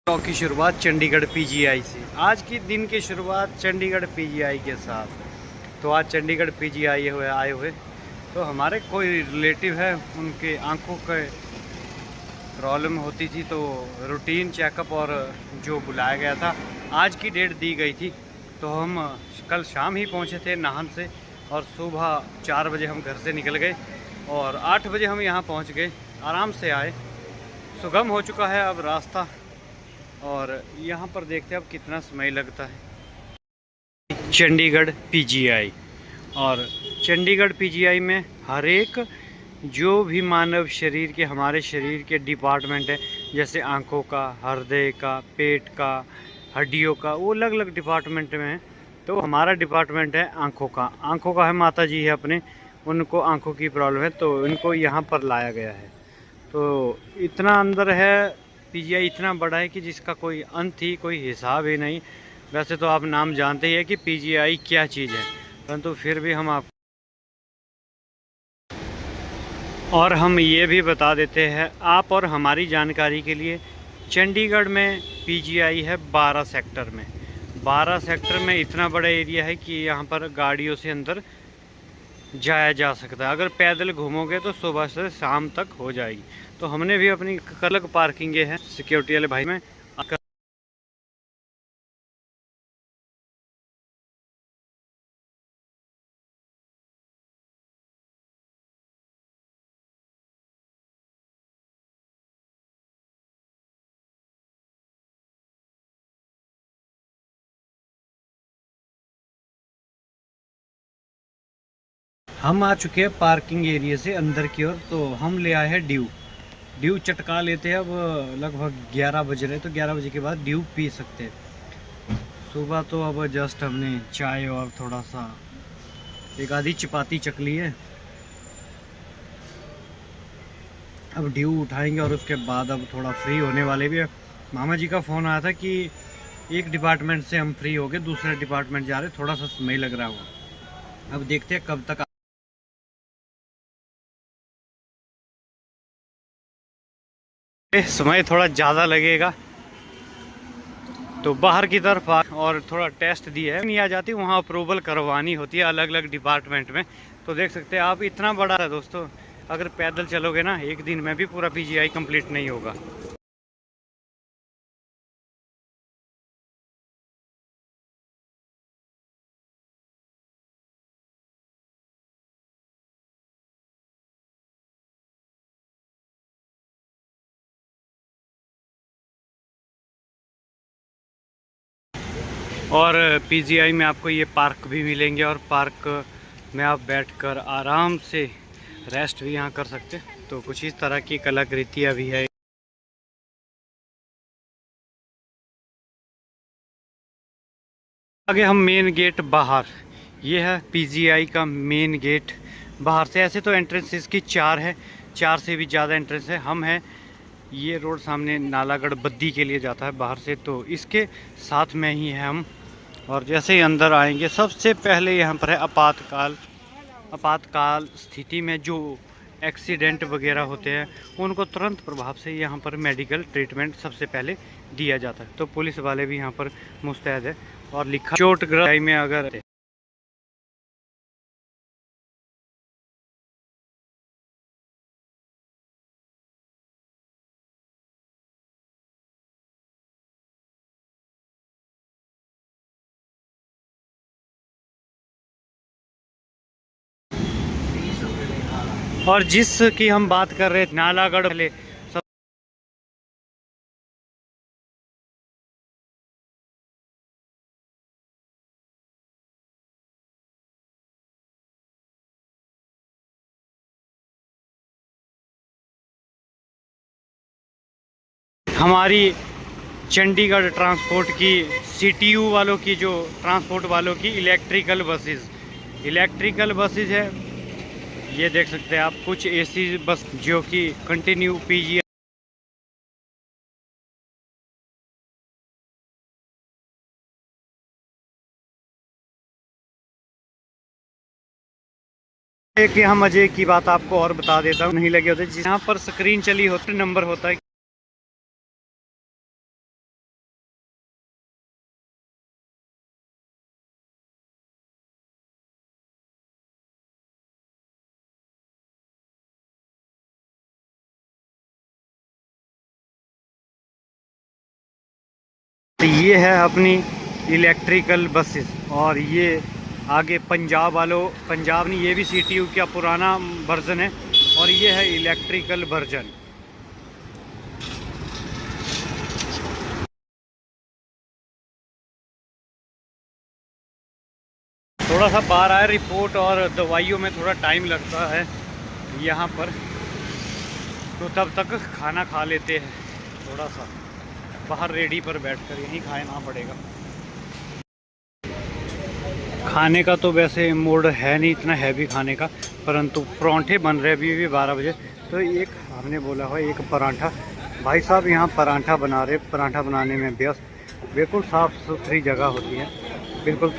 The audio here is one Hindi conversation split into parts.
की शुरुआत चंडीगढ़ पीजीआई से। आज की दिन की शुरुआत चंडीगढ़ पीजीआई के साथ। तो आज चंडीगढ़ पीजीआई आए हुए तो हमारे कोई रिलेटिव है, उनके आंखों के प्रॉब्लम होती थी, तो रूटीन चेकअप और जो बुलाया गया था, आज की डेट दी गई थी। तो हम कल शाम ही पहुंचे थे नाहन से, और सुबह 4 बजे हम घर से निकल गए और 8 बजे हम यहाँ पहुँच गए। आराम से आए, सुगम हो चुका है अब रास्ता। और यहाँ पर देखते हैं अब कितना समय लगता है। चंडीगढ़ पीजीआई, और चंडीगढ़ पीजीआई में हर एक जो भी मानव शरीर के, हमारे शरीर के डिपार्टमेंट है, जैसे आंखों का, हृदय का, पेट का, हड्डियों का, वो अलग अलग डिपार्टमेंट में है। तो हमारा डिपार्टमेंट है आंखों का। आंखों का है, माता जी है अपने, उनको आंखों की प्रॉब्लम है, तो इनको यहाँ पर लाया गया है। तो इतना अंदर है पीजीआई, इतना बड़ा है कि जिसका कोई अंत ही, कोई हिसाब ही नहीं। वैसे तो आप नाम जानते ही है कि पीजीआई क्या चीज़ है, परंतु फिर भी हम ये भी बता देते हैं आप और हमारी जानकारी के लिए। चंडीगढ़ में पीजीआई है 12 सेक्टर में। 12 सेक्टर में इतना बड़ा एरिया है कि यहाँ पर गाड़ियों से अंदर जाया जा सकता है। अगर पैदल घूमोगे तो सुबह से शाम तक हो जाएगी। तो हमने भी अपनी अलग पार्किंग है सिक्योरिटी वाले भाई में। हम आ चुके हैं पार्किंग एरिया से अंदर की ओर। तो हम ले आए हैं ड्यू चटका लेते हैं। अब लगभग 11 बज रहे, तो 11 बजे के बाद ड्यू पी सकते हैं। सुबह तो अब जस्ट हमने चाय और थोड़ा सा एक आधी चपाती चख ली है। अब ड्यू उठाएंगे और उसके बाद अब थोड़ा फ्री होने वाले भी है। मामा जी का फ़ोन आया था कि एक डिपार्टमेंट से हम फ्री हो गए, दूसरे डिपार्टमेंट जा रहे, थोड़ा सा समय लग रहा होगा। अब देखते हैं कब तक। समय थोड़ा ज़्यादा लगेगा, तो बाहर की तरफ और थोड़ा टेस्ट दिया है, नहीं आ जाती, वहाँ अप्रूवल करवानी होती है अलग अलग डिपार्टमेंट में। तो देख सकते हैं आप, इतना बड़ा है दोस्तों। अगर पैदल चलोगे ना, एक दिन में भी पूरा पीजीआई कंप्लीट नहीं होगा। और पीजीआई में आपको ये पार्क भी मिलेंगे, और पार्क में आप बैठकर आराम से रेस्ट भी यहाँ कर सकते हैं। तो कुछ इस तरह की कलाकृतियाँ भी है। आगे हम मेन गेट बाहर, ये है पीजीआई का मेन गेट बाहर से। ऐसे तो एंट्रेंस इसकी 4 है, 4 से भी ज़्यादा एंट्रेंस है। हम हैं, ये रोड सामने नालागढ़ बद्दी के लिए जाता है बाहर से, तो इसके साथ में ही है हम। और जैसे ही अंदर आएंगे, सबसे पहले यहाँ पर है आपातकाल स्थिति में जो एक्सीडेंट वगैरह होते हैं, उनको तुरंत प्रभाव से यहाँ पर मेडिकल ट्रीटमेंट सबसे पहले दिया जाता है। तो पुलिस वाले भी यहाँ पर मुस्तैद है, और लिखा चोटग्रस्त में अगर और जिसकी हम बात कर रहे थे नालागढ़ वाले, सब हमारी चंडीगढ़ ट्रांसपोर्ट की, सीटीयू वालों की, जो ट्रांसपोर्ट वालों की इलेक्ट्रिकल बसेज है। ये देख सकते हैं आप, कुछ एसी बस जो कि कंटिन्यू पीजीआई कि हम मजे की बात आपको और बता देता हूँ, नहीं लगे होते, यहाँ पर स्क्रीन चली होती, नंबर होता है। ये है अपनी इलेक्ट्रिकल बसेस, और ये आगे पंजाब वालों, पंजाब नहीं, ये भी सीटीयू का पुराना वर्जन है, और ये है इलेक्ट्रिकल वर्जन। थोड़ा सा बाहर आया, रिपोर्ट और दवाइयों में थोड़ा टाइम लगता है यहाँ पर, तो तब तक खाना खा लेते हैं थोड़ा सा बाहर रेडी पर बैठकर, यहीं खाना पड़ेगा। खाने का तो वैसे मूड है नहीं इतना हैवी खाने का, परंतु परांठे बन रहे अभी भी 12 बजे, तो एक हमने बोला हुआ एक परांठा। भाई साहब यहाँ परांठा बना रहे, परांठा बनाने में व्यस्त, बिल्कुल साफ़ सुथरी जगह होती है बिल्कुल।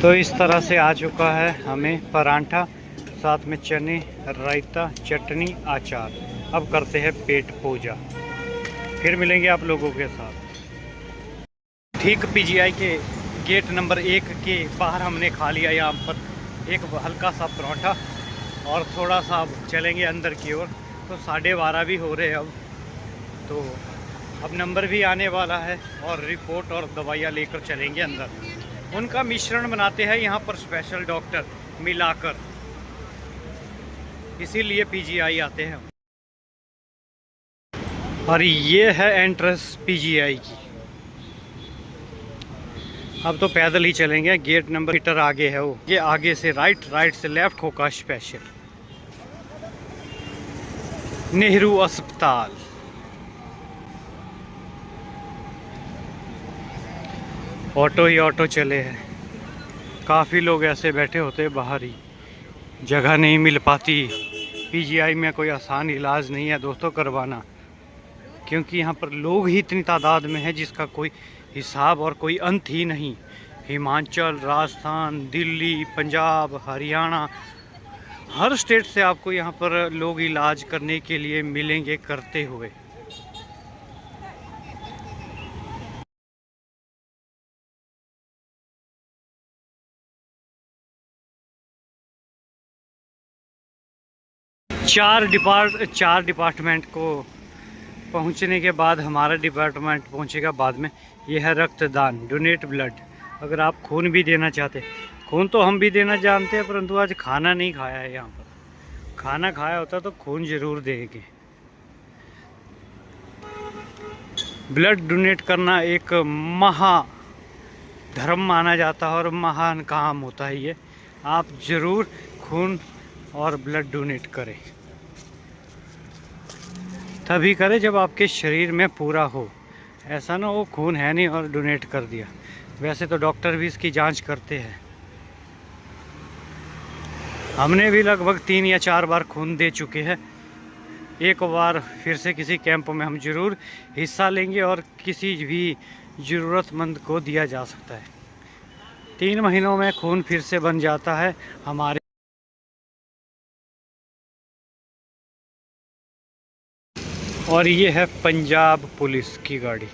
तो इस तरह से आ चुका है हमें परांठा, साथ में चने, रायता, चटनी, अचार। अब करते हैं पेट पूजा, फिर मिलेंगे आप लोगों के साथ। ठीक पीजीआई के गेट नंबर 1 के बाहर हमने खा लिया यहाँ पर एक हल्का सा पराठा, और थोड़ा सा अब चलेंगे अंदर की ओर। तो 12:30 भी हो रहे हैं अब, तो अब नंबर भी आने वाला है, और रिपोर्ट और दवाइयाँ लेकर चलेंगे अंदर। उनका मिश्रण बनाते हैं यहाँ पर स्पेशल डॉक्टर मिलाकर, इसीलिए पीजीआई आते हैं। और ये है एंट्रेंस पीजीआई की। अब तो पैदल ही चलेंगे, गेट नंबर मीटर आगे है वो, ये आगे से राइट, राइट से लेफ्ट होगा स्पेशल नेहरू अस्पताल। ऑटो ही ऑटो चले हैं, काफ़ी लोग ऐसे बैठे होते हैं बाहर ही, जगह नहीं मिल पाती। पीजीआई में कोई आसान इलाज नहीं है दोस्तों करवाना, क्योंकि यहाँ पर लोग ही इतनी तादाद में है जिसका कोई हिसाब और कोई अंत ही नहीं। हिमाचल, राजस्थान, दिल्ली, पंजाब, हरियाणा, हर स्टेट से आपको यहाँ पर लोग इलाज करने के लिए मिलेंगे करते हुए। चार डिपार्टमेंट को पहुंचने के बाद हमारा डिपार्टमेंट पहुंचेगा बाद में। यह है रक्तदान, डोनेट ब्लड। अगर आप खून भी देना चाहते, खून तो हम भी देना जानते हैं, परंतु आज खाना नहीं खाया है यहाँ पर। खाना खाया होता तो खून जरूर देंगे। ब्लड डोनेट करना एक महा धर्म माना जाता है और महान काम होता है ये। आप ज़रूर खून और ब्लड डोनेट करें, तभी करें जब आपके शरीर में पूरा हो। ऐसा ना हो खून है नहीं और डोनेट कर दिया। वैसे तो डॉक्टर भी इसकी जांच करते हैं। हमने भी लगभग 3 या 4 बार खून दे चुके हैं। एक बार फिर से किसी कैंप में हम ज़रूर हिस्सा लेंगे और किसी भी ज़रूरतमंद को दिया जा सकता है। 3 महीनों में खून फिर से बन जाता है हमारे। और ये है पंजाब पुलिस की गाड़ी,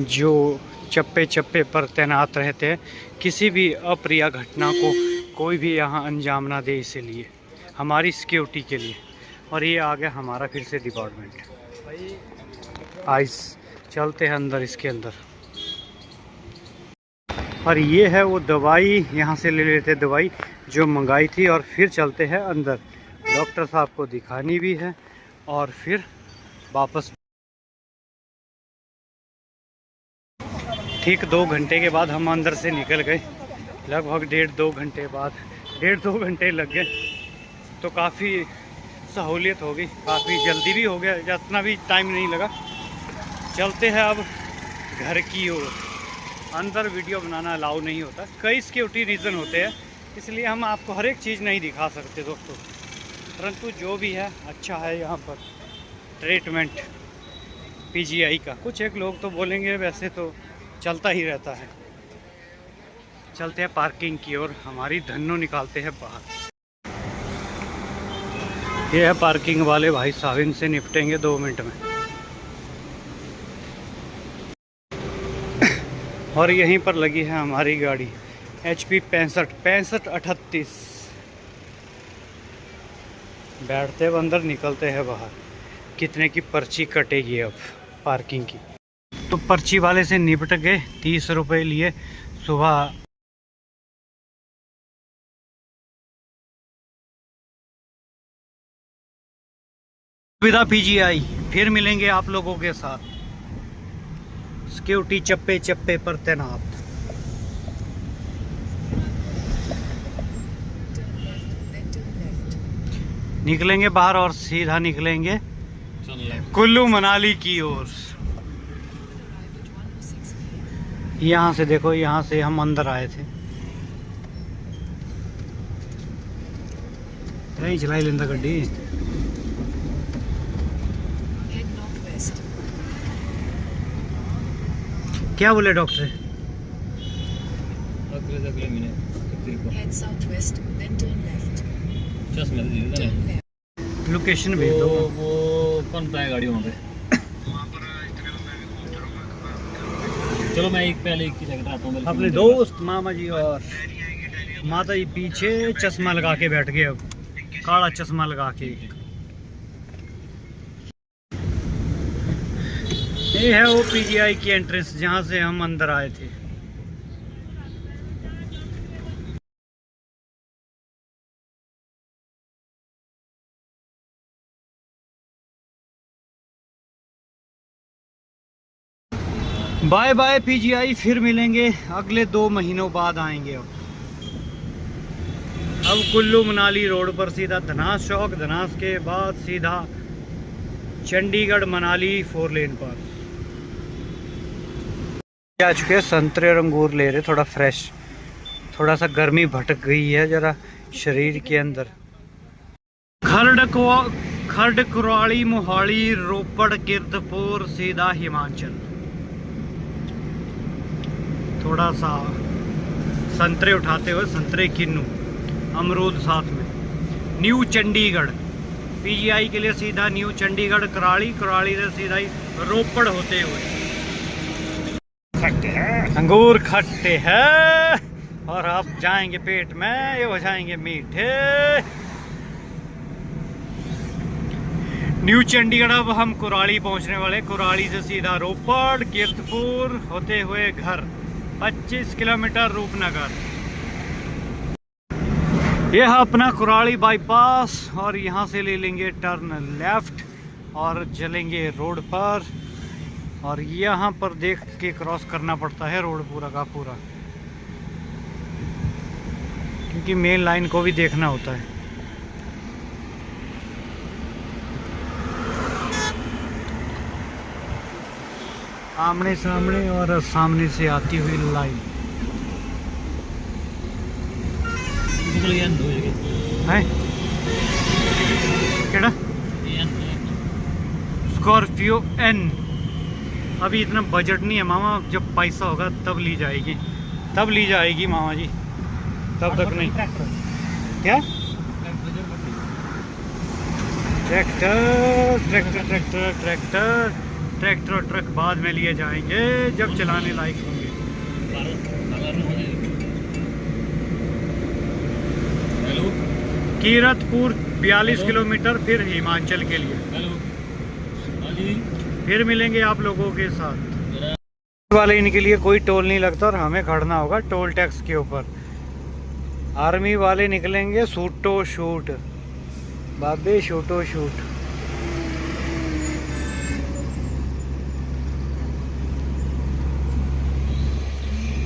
जो चप्पे चप्पे पर तैनात रहते हैं, किसी भी अप्रिय घटना को कोई भी यहाँ अंजाम ना दे, इसीलिए हमारी सिक्योरिटी के लिए। और ये आ गया हमारा फिर से डिपार्टमेंट। आइस चलते हैं अंदर, इसके अंदर। और ये है वो दवाई, यहाँ से ले लेते दवाई जो मंगाई थी, और फिर चलते हैं अंदर। डॉक्टर साहब को दिखानी भी है और फिर वापस। ठीक 2 घंटे के बाद हम अंदर से निकल गए, लगभग 1.5-2 घंटे बाद। 1.5-2 घंटे लग गए, तो काफ़ी सहूलियत हो गई, काफ़ी जल्दी भी हो गया, जितना भी टाइम नहीं लगा। चलते हैं अब घर की ओर। अंदर वीडियो बनाना अलाउ नहीं होता, कई सिक्योरिटी रीज़न होते हैं, इसलिए हम आपको हर एक चीज़ नहीं दिखा सकते दोस्तों। परंतु जो भी है अच्छा है यहाँ पर ट्रीटमेंट पीजीआई का। कुछ एक लोग तो बोलेंगे, वैसे तो चलता ही रहता है। चलते हैं पार्किंग की ओर, हमारी धन्नो निकालते हैं बाहर। ये है पार्किंग वाले भाई साहब, इनसे निपटेंगे 2 मिनट में। और यहीं पर लगी है हमारी गाड़ी HP 65 38। बैठते हैं अंदर, निकलते हैं बाहर। कितने की पर्ची कटेगी अब पार्किंग की? तो पर्ची वाले से निपट गए, 30 रुपये लिए सुबह। विदा पीजीआई, फिर मिलेंगे आप लोगों के साथ। सिक्योरिटी चप्पे चप्पे पर तैनात। निकलेंगे बाहर और सीधा निकलेंगे कुल्लू मनाली की ओर। यहाँ से देखो, यहाँ से हम अंदर आए थे। नहीं चलाई लेंदा गड्डी। क्या बोले डॉक्टर? लोकेशन भेज दो। वो कौन बताया गाड़ी वहाँ पे? चलो मैं एक पहले एक की जगह आता हूँ। अपने दोस्त मामा जी और माता जी पीछे चश्मा लगा के बैठ गए, अब काला चश्मा लगा के। ये है वो पीजीआई की एंट्रेंस जहाँ से हम अंदर आए थे। बाय बाय पीजीआई, फिर मिलेंगे अगले 2 महीनों बाद आएंगे। अब कुल्लू मनाली रोड पर सीधा धनास चौक, धनास के बाद सीधा चंडीगढ़ मनाली 4 लेन पर आ चुके हैं। संतरे और अंगूर ले रहे, थोड़ा फ्रेश। थोड़ा सा गर्मी भटक गई है जरा शरीर के अंदर। खर्ड कुराली मोहाली रोपड़ कीरतपुर सीधा हिमाचल। थोड़ा सा संतरे उठाते हुए, संतरे किन्नू, अमरूद साथ में। न्यू चंडीगढ़ पीजीआई के लिए सीधा न्यू चंडीगढ़ कराली, कराली से सीधा ही रोपड़ होते हुए। अंगूर खट्टे हैं और अब जाएंगे पेट में, ये हो जाएंगे मीठे। न्यू चंडीगढ़ अब हम कुराली पहुंचने वाले। कुराली से सीधा रोपड़ कीरतपुर होते हुए घर, 25 किलोमीटर रूपनगर। यह अपना कुराली बाईपास और यहाँ से ले लेंगे टर्न लेफ्ट और चलेंगे रोड पर। और यहाँ पर देख के क्रॉस करना पड़ता है रोड पूरा का पूरा, क्योंकि मेन लाइन को भी देखना होता है। आमने सामने और सामने से आती हुई लाइन है। केड़ा स्कॉर्पियो एन। अभी इतना बजट नहीं है मामा, जब पैसा होगा तब ली जाएगी, तब ली जाएगी मामा जी, तब तक नहीं। क्या tractor tractor tractor tractor tractor और ट्रक बाद में लिए जाएंगे जब चलाने लायक होंगे। कीरतपुर 42 किलोमीटर, फिर हिमाचल के लिए। फिर मिलेंगे आप लोगों के साथ। वाले इनके लिए कोई टोल नहीं लगता और हमें खड़ना होगा टोल टैक्स के ऊपर। आर्मी वाले निकलेंगे शूटो शूट, बाबे शूटो शूट।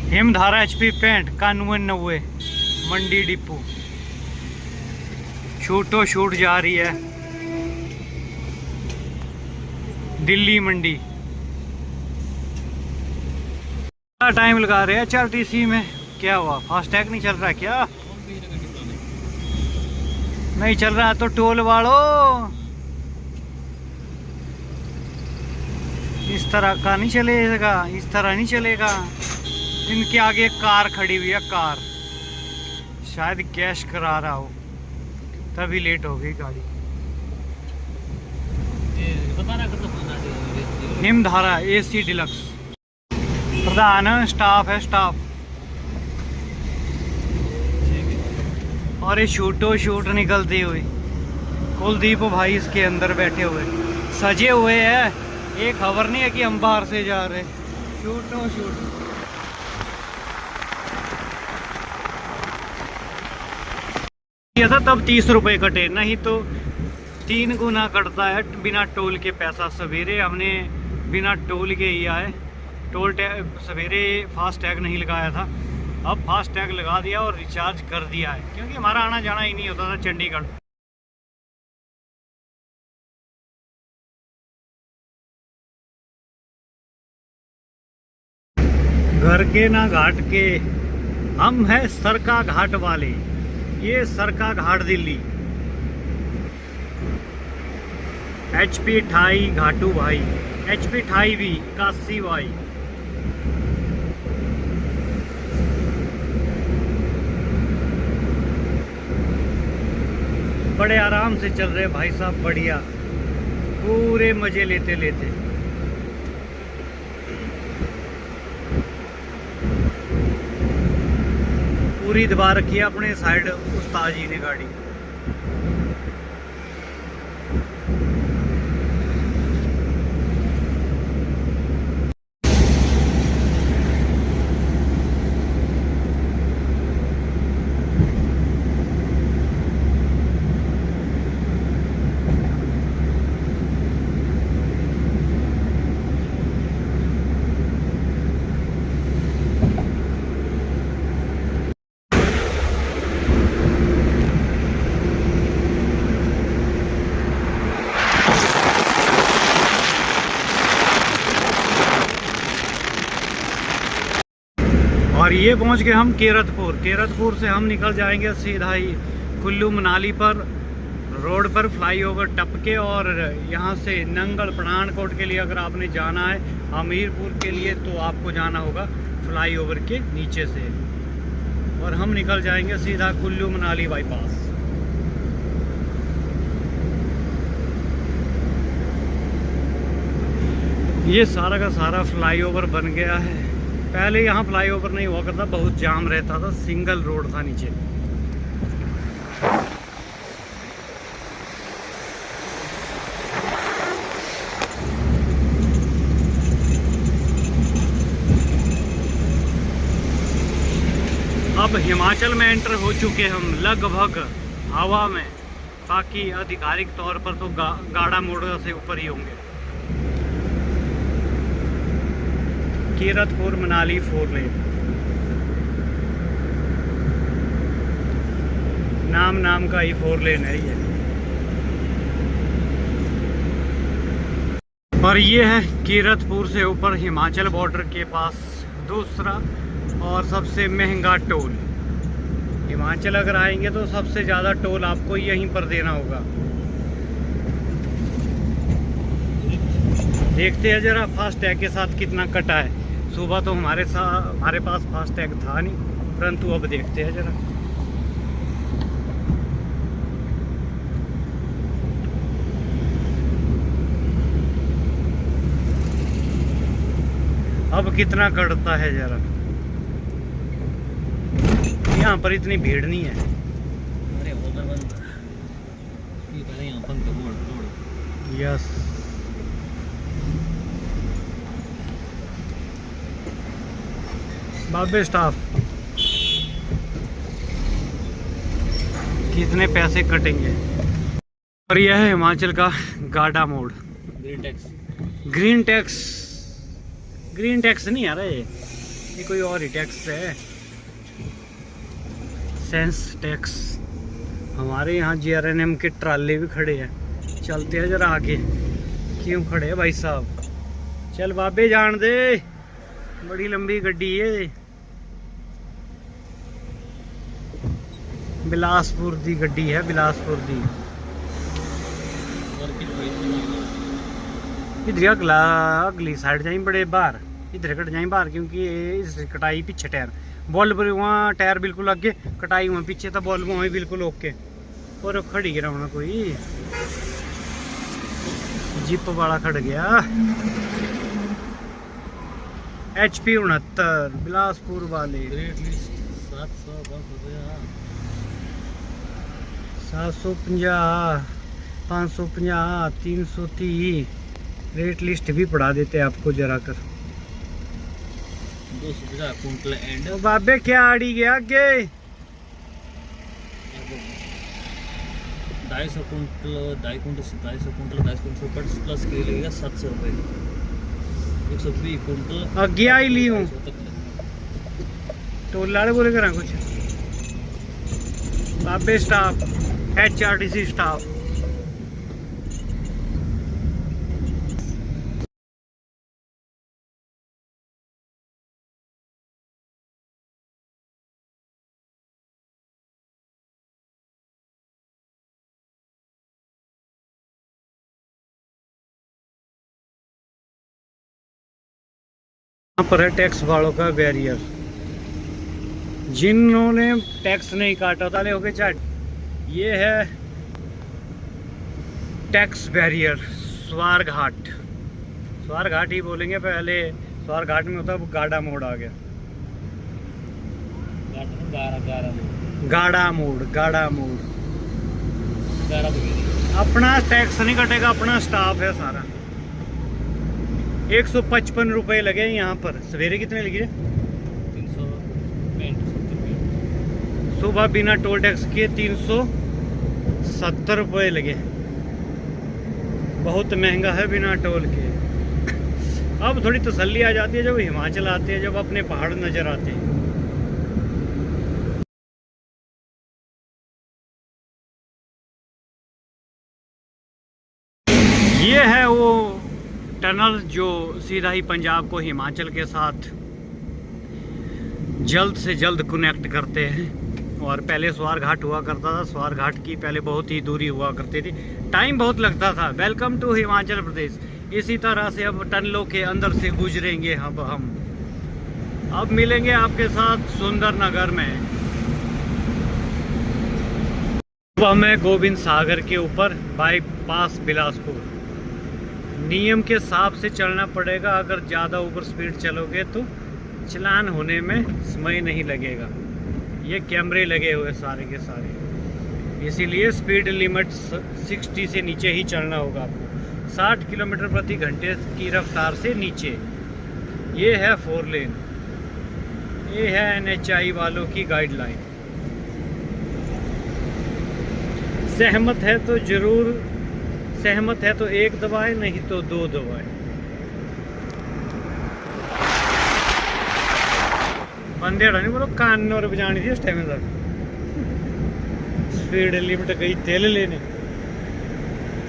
हिमधारा HP पेंट 9190 मंडी डिपो। शूटो शूट जा रही है दिल्ली मंडी। टाइम लगा रहे हैं HRTC में। क्या हुआ, फास्टैग नहीं चल रहा क्या? नहीं चल रहा तो टोल वालों इस तरह का नहीं चलेगा, इस तरह नहीं चलेगा। इनके आगे कार खड़ी हुई है, कार शायद कैश करा रहा हो, तभी लेट हो गई गाड़ी। हिमधारा AC डिलक्स। प्रधान स्टाफ है, स्टाफ। और ये शूटो शूट निकलती हुई कुलदीप भाई इसके अंदर बैठे हुए सजे हुए हैं। एक खबर नहीं है कि हम बाहर से जा रहे। Shoot know shoot. ये था तब 30 रुपए कटे, नहीं तो 3 गुना कटता है बिना टोल के पैसा। सवेरे हमने बिना टोल के ही आए। टोल टैग सवेरे फास्ट टैग नहीं लगाया था, अब फास्ट टैग लगा दिया और रिचार्ज कर दिया है, क्योंकि हमारा आना जाना ही नहीं होता था चंडीगढ़। घर के ना घाट के, हम हैं सरका घाट वाले। ये सरका घाट दिल्ली। HP 28 घाटू भाई, HP 28 भी 81 भाई। बड़े आराम से चल रहे भाई साहब, बढ़िया, पूरे मजे लेते लेते। पूरी दबा रखी है अपने साइड उस्ताद जी ने गाड़ी। और ये पहुंच गए हम केरतपुर। केरतपुर से हम निकल जाएंगे सीधा ही कुल्लू मनाली पर रोड पर फ्लाईओवर टपके, और यहाँ से नंगल पठानकोट के लिए अगर आपने जाना है, हमीरपुर के लिए तो आपको जाना होगा फ्लाईओवर के नीचे से, और हम निकल जाएंगे सीधा कुल्लू मनाली बाईपास। ये सारा का सारा फ्लाईओवर बन गया है। पहले यहाँ फ्लाईओवर नहीं हुआ करता, बहुत जाम रहता था, सिंगल रोड था नीचे। अब हिमाचल में एंटर हो चुके हम लगभग हवा में, बाकी आधिकारिक तौर पर तो गाड़ा मोड़ से ऊपर ही होंगे। कीरतपुर मनाली 4 लेन, नाम का ही 4 लेन है ये। और ये है कीरतपुर से ऊपर हिमाचल बॉर्डर के पास दूसरा और सबसे महंगा टोल। हिमाचल अगर आएंगे तो सबसे ज़्यादा टोल आपको यहीं पर देना होगा। देखते हैं जरा फास्ट टैग के साथ कितना कटा है। सुबह तो हमारे पास फास्ट टैग था नहीं, परंतु अब देखते हैं जरा। अब कितना कटता है जरा। यहाँ पर इतनी भीड़ नहीं है। अरे उधर बंद ये पहले यहाँ पंख रोड। यस, बाबे स्टाफ कितने पैसे कटेंगे। और यह है हिमाचल का गाड़ा मोड़। ग्रीन टैक्स नहीं आ रहा है, ये कोई और ही टैक्स है, सेंस टैक्स। हमारे यहाँ GRNM के ट्राले भी खड़े हैं, चलते हैं जरा आगे। क्यों खड़े हैं भाई साहब, चल बाबे जान दे, बड़ी लंबी गड्डी है। बिलासपुर दी गड्डी है, बिलासपुर दी। इधर अगली साइड जाए बड़े बाहर, इधर कट जाए बाहर, क्योंकि इस कटाई पीछे टायर बॉल पर वहाँ टायर बिल्कुल आगे, कटाई वहाँ पीछे था, बॉल वहाँ बिल्कुल ओके। और खड़ी गिरा होना कोई जीप वाला खड़ गया। HP 69 बिलासपुर वाले 750। 550, 330 रेट लिस्ट भी पढ़ा देते हैं आपको जरा कर। 250 कुंटल एंड तो बाबे क्या आड़ी गया आगे 250 कुंटल 250 कुंटल प्लस के लगेगा 700 रुपये। 120 कुंटल आगे आई ली हूँ तो लाड़े बोले करा कुछ बाबे स्टाफ HRTC स्टाफ। यहाँ पर है टैक्स वालों का बैरियर। जिन्होंने टैक्स नहीं काटा था हो गए चाट। ये है टैक्स बैरियर स्वारघाट। स्वारघाट ही बोलेंगे, पहले स्वारघाट में होता गाड़ा मोड़ आ गया। गाड़ा मोड़ अपना टैक्स नहीं कटेगा, अपना स्टाफ है सारा। 155 रुपए लगे यहाँ पर। सवेरे कितने लगे? 365 सुबह बिना टोल टैक्स के 370 रुपए लगे। बहुत महंगा है बिना टोल के। अब थोड़ी तसल्ली आ जाती है जब हिमाचल आते हैं, जब अपने पहाड़ नजर आते हैं। ये है वो टनल जो सीधा ही पंजाब को हिमाचल के साथ जल्द से जल्द कनेक्ट करते हैं। और पहले स्वारघाट हुआ करता था। स्वारघाट की पहले बहुत ही दूरी हुआ करती थी, टाइम बहुत लगता था। Welcome to Himachal Pradesh. इसी तरह से अब टनलों के अंदर से गुजरेंगे हम। अब मिलेंगे आपके साथ सुंदरनगर में। अब हमें गोविंद सागर के ऊपर बाईपास बिलासपुर। नियम के हिसाब से चलना पड़ेगा। अगर ज़्यादा ओवर स्पीड चलोगे तो चलान होने में समय नहीं लगेगा। ये कैमरे लगे हुए सारे के सारे, इसीलिए स्पीड लिमिट 60 से नीचे ही चलना होगा आपको। 60 किलोमीटर प्रति घंटे की रफ्तार से नीचे। ये है 4 लेन। ये है NHI वालों की गाइडलाइन। सहमत है तो जरूर, सहमत है तो 1 दबाएं, नहीं तो 2 दबाएं। बंदे नहीं बोलो कान और बजानी थी उस टाइम तक। स्पीड लिमिट गई तेल लेने,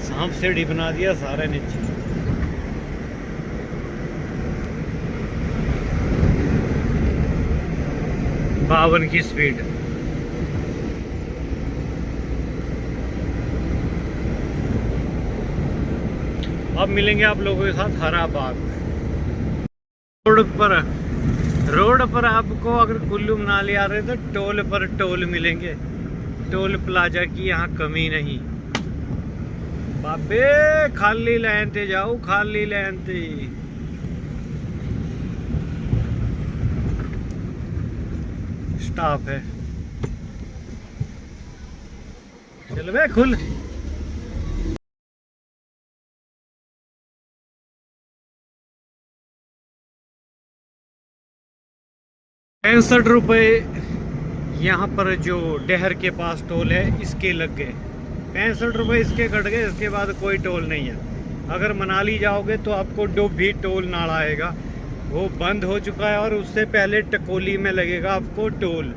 सांप सीढ़ी बना दिया सारे नीचे। बावन की स्पीड। अब मिलेंगे आप लोगों के साथ हरा बाग। रोड पर आपको अगर कुल्लू मनाली आ रहे तो टोल पर टोल मिलेंगे। टोल प्लाजा की यहाँ कमी नहीं। बाबे खाली लाइन ते जाओ, खाली लाइन ते। स्टाफ है। चल बे खुल। ₹65 यहाँ पर जो डहर के पास टोल है इसके लग गए। 65 रुपये इसके कट गए। इसके बाद कोई टोल नहीं है। अगर मनाली जाओगे तो आपको डोभी टोल नाला आएगा, वो बंद हो चुका है। और उससे पहले टकोली में लगेगा आपको टोल।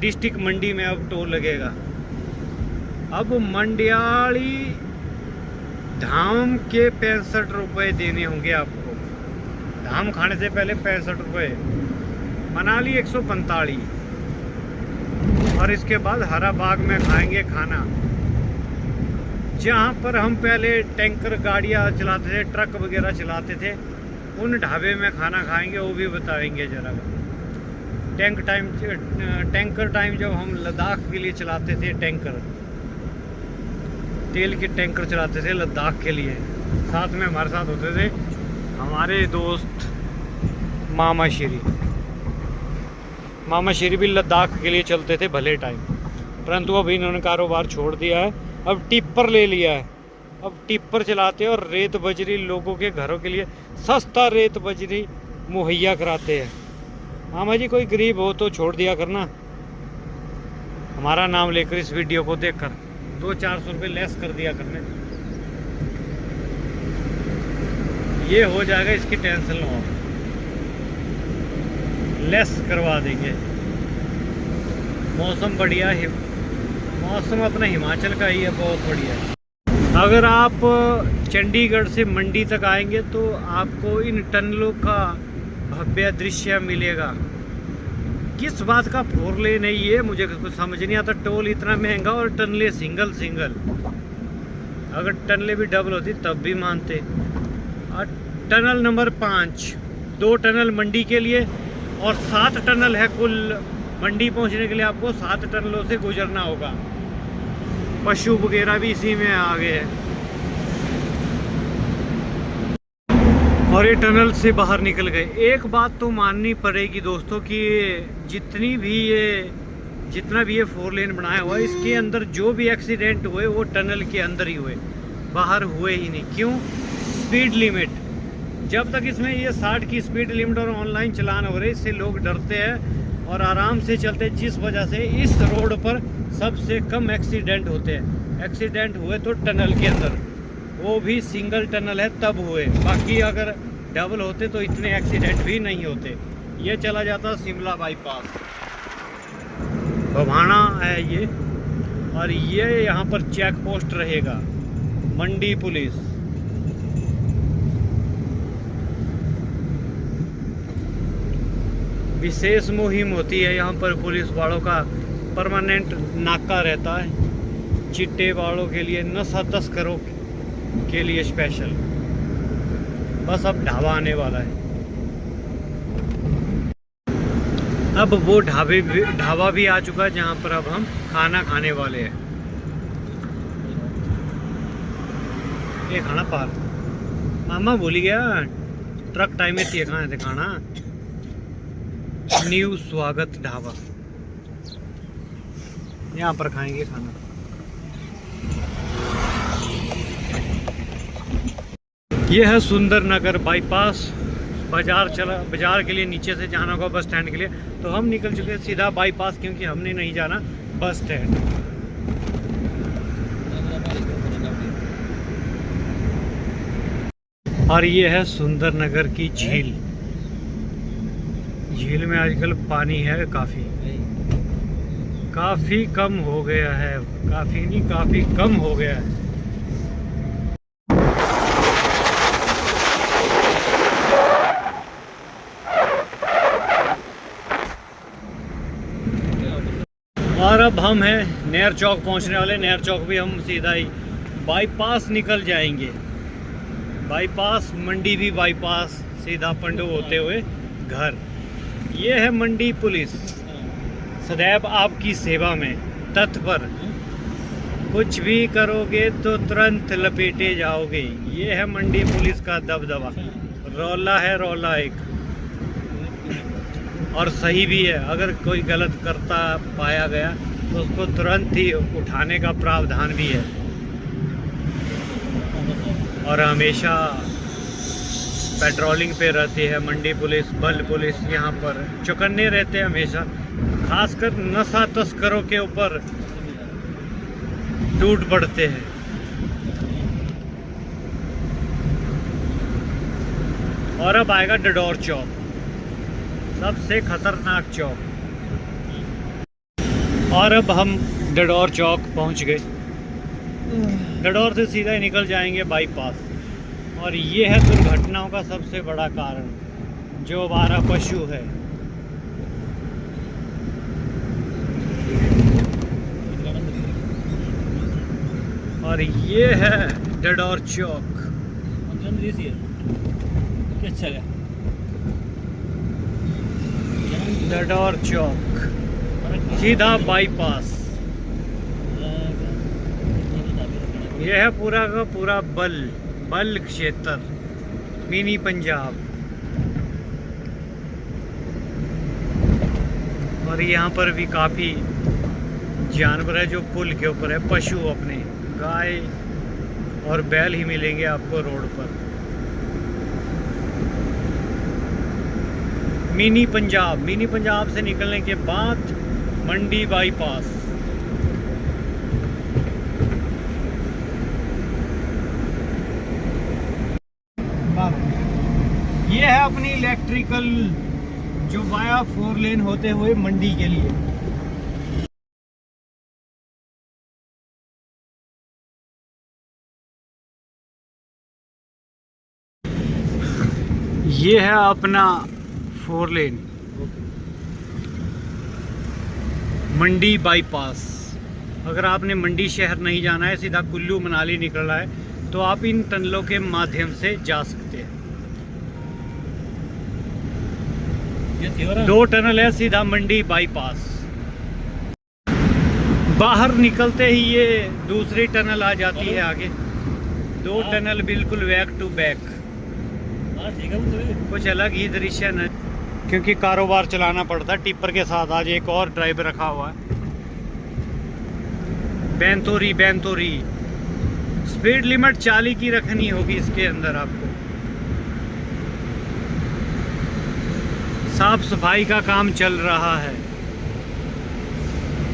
डिस्ट्रिक्ट मंडी में अब टोल लगेगा। अब मंडियाली धाम के 65 रुपये देने होंगे आपको। धाम खाने से पहले 65 रुपये। मनाली 145। और इसके बाद हरा बाग में खाएंगे खाना, जहाँ पर हम पहले टैंकर गाड़ियाँ चलाते थे, ट्रक वगैरह चलाते थे। उन ढाबे में खाना खाएंगे, वो भी बताएंगे जरा। टैंकर टाइम जब हम लद्दाख के लिए चलाते थे, टैंकर तेल के टैंकर चलाते थे लद्दाख के लिए। साथ में हमारे साथ होते थे हमारे दोस्त मामा श्री भी लद्दाख के लिए चलते थे भले टाइम। परंतु अब इन्होंने कारोबार छोड़ दिया है, अब टिप्पर ले लिया है। अब टिप्पर चलाते हैं और रेत बजरी लोगों के घरों के लिए सस्ता रेत बजरी मुहैया कराते हैं। हाँ भाई जी, कोई गरीब हो तो छोड़ दिया करना, हमारा नाम लेकर इस वीडियो को देखकर 200-400 रुपये लेस कर दिया करने। ये हो जाएगा, इसकी टेंशन लो, लेस करवा देंगे। मौसम बढ़िया है, मौसम अपना हिमाचल का ही है, बहुत बढ़िया है। अगर आप चंडीगढ़ से मंडी तक आएंगे तो आपको इन टनलों का भव्य दृश्य मिलेगा। किस बात का 4 लेन है ये, मुझे कुछ समझ नहीं आता। टोल इतना महंगा और टनले सिंगल सिंगल, अगर टनले भी डबल होती तब भी मानते। और टनल नंबर 5, 2 टनल मंडी के लिए और 7 टनल है कुल। मंडी पहुंचने के लिए आपको 7 टनलों से गुजरना होगा। पशु वगैरह भी इसी में आ गए हैं और ये टनल से बाहर निकल गए। एक बात तो माननी पड़ेगी दोस्तों कि जितना भी ये 4 लेन बनाया हुआ है, इसके अंदर जो भी एक्सीडेंट हुए वो टनल के अंदर ही हुए, बाहर हुए ही नहीं। क्यों? स्पीड लिमिट, जब तक इसमें ये 60 की स्पीड लिमिट और ऑनलाइन चलान हो रहे, इससे लोग डरते हैं और आराम से चलते, जिस वजह से इस रोड पर सबसे कम एक्सीडेंट होते हैं। एक्सीडेंट हुए तो टनल के अंदर, वो भी सिंगल टनल है तब हुए, बाकी अगर डबल होते तो इतने एक्सीडेंट भी नहीं होते। ये चला जाता शिमला बाईपास, बभाना है ये, और ये यहाँ पर चेक पोस्ट रहेगा, मंडी पुलिस। विशेष मुहिम होती है यहाँ पर, पुलिस वालों का परमानेंट नाका रहता है। चिट्टे वालों के लिए, नशा तस्करों के लिए स्पेशल। बस अब ढाबा आने वाला है, अब वो ढाबा भी आ चुका है जहाँ पर अब हम खाना खाने वाले हैं। ये खाना पार मामा भूल गया, ट्रक टाइम में थी कहाँ थे खाना। न्यू स्वागत ढाबा, यहाँ पर खाएंगे खाना। ये है सुंदर नगर बाईपास। बाजार के लिए नीचे से जाना होगा बस स्टैंड के लिए, तो हम निकल चुके हैं सीधा बाईपास, क्योंकि हमने नहीं जाना बस स्टैंड। और ये है सुंदर नगर की झील। झील में आजकल पानी है काफी कम हो गया है, काफी नहीं काफी कम हो गया है। और अब हम हैं नेहर चौक पहुंचने वाले। नेहर चौक भी हम सीधा ही बाईपास निकल जाएंगे, बाईपास, मंडी भी बाईपास, सीधा पंडू होते हुए घर। ये है मंडी पुलिस, सदैव आपकी सेवा में तत्पर। कुछ भी करोगे तो तुरंत लपेटे जाओगे। ये है मंडी पुलिस का दबदबा। रौला है, रौला एक, और सही भी है। अगर कोई गलत करता पाया गया तो उसको तुरंत ही उठाने का प्रावधान भी है। और हमेशा पेट्रोलिंग पे रहती है मंडी पुलिस, बल पुलिस, यहाँ पर चौकन्ने रहते हैं हमेशा। खासकर नशा तस्करों के ऊपर टूट पड़ते हैं। और अब आएगा डडौर चौक, सबसे खतरनाक चौक। और अब हम डडौर चौक पहुंच गए। डडौर से सीधा ही निकल जाएंगे बाईपास। और ये है दुर्घटनाओं का सबसे बड़ा कारण, जो आवारा पशु है। और ये है डडौर चौक। अच्छा है डडौर चौक, सीधा बाईपास। यह है पूरा का पूरा बल क्षेत्र, मिनी पंजाब। और यहाँ पर भी काफी जानवर है जो पुल के ऊपर है। पशु अपने गाय, और बैल ही मिलेंगे आपको रोड पर। मिनी पंजाब से निकलने के बाद मंडी बाईपास। ये है अपनी इलेक्ट्रिकल जो वाया 4 लेन होते हुए मंडी के लिए। ये है अपना 4 लेन मंडी बाईपास। अगर आपने मंडी शहर नहीं जाना है, सीधा कुल्लू मनाली निकलना है, तो आप इन टनलों के माध्यम से जा सकते हैं। 2 टनल है सीधा मंडी बाईपास। बाहर निकलते ही ये दूसरी टनल आ जाती है आगे। 2 टनल बिल्कुल बैक टू बैक। कुछ अलग ही दृश्य न, क्योंकि कारोबार चलाना पड़ता है टिप्पर के साथ। आज एक और ड्राइवर रखा हुआ है। बैंतोरी स्पीड लिमिट 40 की रखनी होगी इसके अंदर आपको। साफ सफाई का काम चल रहा है।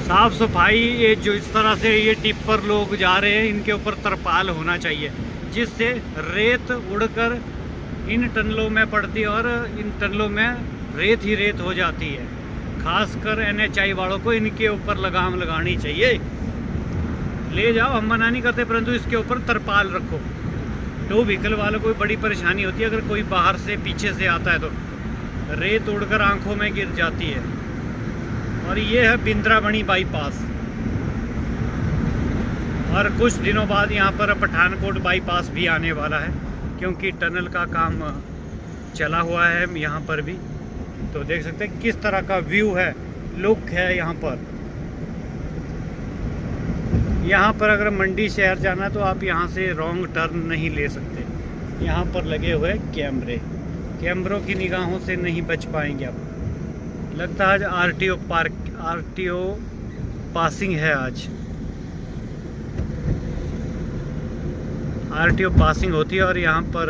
साफ सफाई, ये जो इस तरह से ये टिप्पर लोग जा रहे हैं, इनके ऊपर तरपाल होना चाहिए, जिससे रेत उड़कर इन टनलों में पड़ती है और इन टनलों में रेत ही रेत हो जाती है। खासकर NHI वालों को इनके ऊपर लगाम लगानी चाहिए। ले जाओ, हम मना नहीं करते, परंतु इसके ऊपर तरपाल रखो। टो व्हीकल वालों को बड़ी परेशानी होती है, अगर कोई बाहर से पीछे से आता है तो रेत उड़कर आंखों में गिर जाती है। और ये है बिंद्राबनी बाईपास। और कुछ दिनों बाद यहाँ पर पठानकोट बाईपास भी आने वाला है, क्योंकि टनल का काम चला हुआ है यहाँ पर भी। तो देख सकते हैं किस तरह का व्यू है, लुक है यहाँ पर। यहाँ पर अगर मंडी शहर जाना है तो आप यहाँ से रॉन्ग टर्न नहीं ले सकते। यहाँ पर लगे हुए कैमरों की निगाहों से नहीं बच पाएंगे आप। लगता है आज RTO पासिंग है। आज RTO पासिंग होती है और यहाँ पर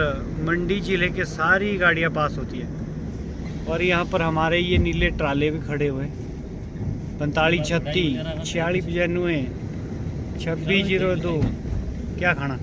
मंडी जिले के सारी गाड़ियाँ पास होती है। और यहाँ पर हमारे ये नीले ट्राले भी खड़े हुए हैं। 4536 4695 2602। क्या खाना?